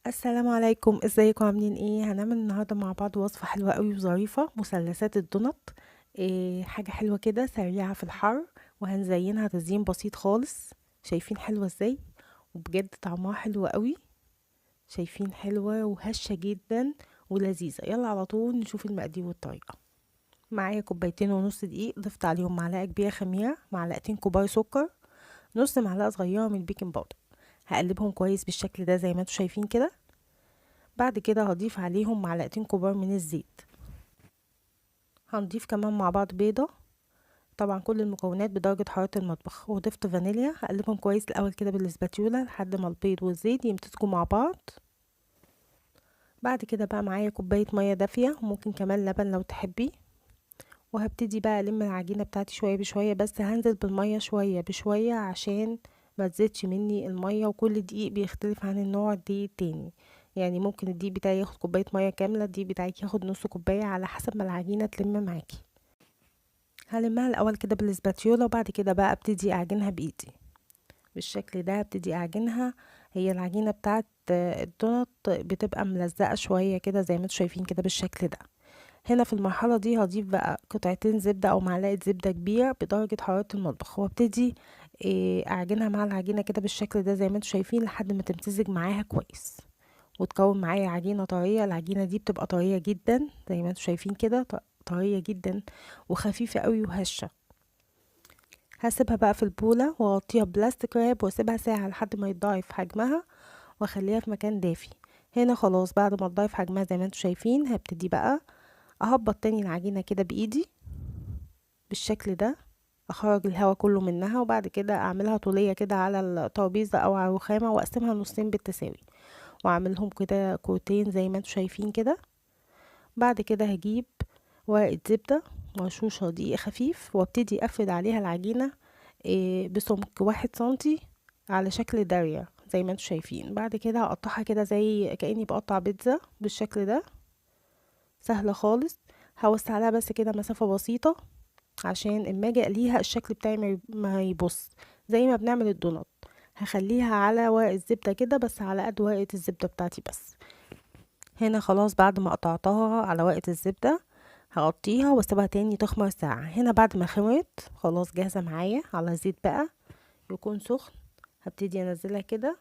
السلام عليكم، ازيكم عاملين ايه؟ هنعمل النهارده مع بعض وصفه حلوه قوي وظريفه، مثلثات الدونت. حاجه حلوه كده سريعه في الحر، وهنزينها تزيين بسيط خالص. شايفين حلوه ازاي؟ وبجد طعمها حلو قوي. شايفين حلوه وهشه جدا ولذيذه. يلا على طول نشوف المقادير والطريقه. معايا كوبايتين ونص دقيق، ضفت عليهم معلقه كبيره خميره، معلقتين كبار سكر، نص معلقه صغيره من البيكنج باودر. هقلبهم كويس بالشكل ده زي ما انتم شايفين كده. بعد كده هضيف عليهم معلقتين كبار من الزيت. هنضيف كمان مع بعض بيضة، طبعا كل المكونات بدرجة حرارة المطبخ، وضفت فانيليا. هقلبهم كويس الاول كده بالاسباتيولا لحد ما البيض والزيت يمتزجوا مع بعض. بعد كده بقى معايا كوباية مية دافية، وممكن كمان لبن لو تحبي. وهبتدي بقى الم العجينة بتاعتي شوية بشوية، بس هنزل بالمية شوية بشوية عشان ما تزيدش مني المية، وكل دقيق بيختلف عن النوع الدقيق التاني. يعني ممكن الدقيق بتاعي ياخد كوباية مية كاملة، الدقيق بتاعك ياخد نص كوباية، على حسب ما العجينة تلم معاكي. هلمها الاول كده بالاسباتيولا، وبعد كده بقى ابتدي اعجنها بايدي بالشكل ده. ابتدي اعجنها. هي العجينة بتاعت الدونت بتبقى ملزقة شوية كده زي ما انتوا شايفين كده بالشكل ده. هنا في المرحلة دي هضيف بقى قطعتين زبدة او معلقة زبدة كبيرة بدرجة حرارة المطبخ، وابتدي اعجنها مع العجينة كده بالشكل ده زي ما انتوا شايفين لحد ما تمتزج معاها كويس وتكون معايا عجينة طرية. العجينة دي بتبقى طرية جدا زي ما انتوا شايفين كده، طرية جدا وخفيفة قوي وهشة. هسيبها بقى في البولة واغطيها بلاستيك راب واسيبها ساعة لحد ما يتضاعف حجمها، واخليها في مكان دافي. هنا خلاص بعد ما تضاعف حجمها زي ما انتوا شايفين، هبتدي بقى اهبط تاني العجينة كده بايدي بالشكل ده، اخرج الهواء كله منها، وبعد كده اعملها طولية كده على الترابيزة او على الرخامة، واقسمها نصين بالتساوي، واعملهم كده كورتين زي ما انتوا شايفين كده. بعد كده هجيب ورقة زبدة مرشوشة دقيق خفيف، وابتدي افرد عليها العجينة بسمك 1 سنتي على شكل دايرة زي ما انتوا شايفين. بعد كده هقطعها كده زي كأني بقطع بيتزا بالشكل ده، سهلة خالص. هوسع لها بس كده مسافة بسيطة عشان اما اجي اقليها الشكل بتاعي ما يبص زي ما بنعمل الدونات. هخليها على ورق الزبدة كده، بس على قد ورقة الزبدة بتاعتي بس. هنا خلاص بعد ما قطعتها على ورقة الزبدة، هغطيها واسيبها تاني تخمر ساعة. هنا بعد ما خمرت خلاص جاهزة معايا على زيت بقى يكون سخن. هبتدي انزلها كده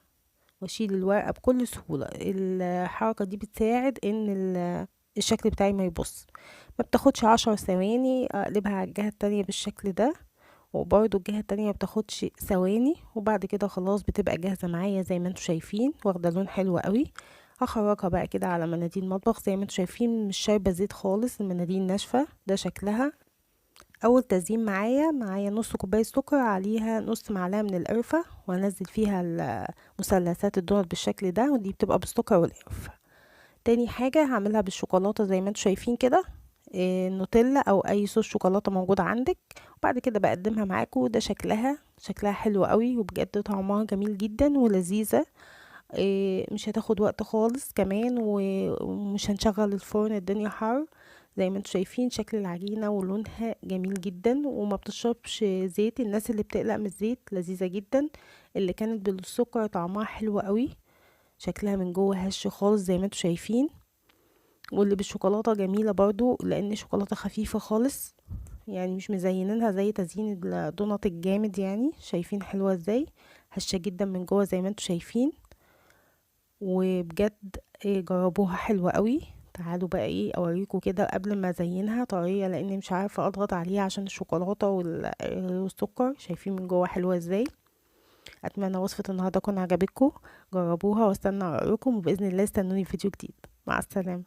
واشيل الورقة بكل سهولة. الحركة دي بتساعد ان الشكل بتاعي ما يبص. ما بتاخدش 10 ثواني. اقلبها على الجهة التانية بالشكل ده، وبرضو الجهة التانية ما بتاخدش ثواني. وبعد كده خلاص بتبقى جاهزة معايا زي ما انتوا شايفين، واخدة لون حلو قوي. هخرجها بقى كده على مناديل مطبخ زي ما انتوا شايفين، مش شايبة زيت خالص، المناديل ناشفة. ده شكلها. اول تزيين معايا نص كوبايه سكر، عليها نص معلقه من القرفه، وانزل فيها مثلثات الدونت بالشكل ده، ودي بتبقى بالسكر والقرفه. تاني حاجه هعملها بالشوكولاته زي ما انتوا شايفين كده، نوتيلا او اي صوص شوكولاته موجود عندك. وبعد كده بقدمها معاكم. ده شكلها حلو قوي، وبجد طعمها جميل جدا ولذيذه. مش هتاخد وقت خالص كمان، ومش هنشغل الفرن، الدنيا حر. زي ما انتوا شايفين شكل العجينة ولونها جميل جدا، وما بتشربش زيت. الناس اللي بتقلق من الزيت لذيذة جدا. اللي كانت بالسكر طعمها حلو قوي، شكلها من جوه هش خالص زي ما انتوا شايفين. واللي بالشوكولاتة جميلة برضو، لان شوكولاتة خفيفة خالص، يعني مش مزينينها زي تزيين الدونات الجامد. يعني شايفين حلوة ازاي، هشة جدا من جوه زي ما انتوا شايفين. وبجد جربوها حلوة قوي. تعالوا بقى اوريكم كده قبل ما ازينها طريقة، لاني مش عارفة اضغط عليها عشان الشوكولاتة والسكر. شايفين من جوه حلوة ازاي. اتمنى وصفة النهاردة تكون عجبتكم. جربوها واستنى رأيكم، وبإذن الله استنوني في فيديو جديد. مع السلامة.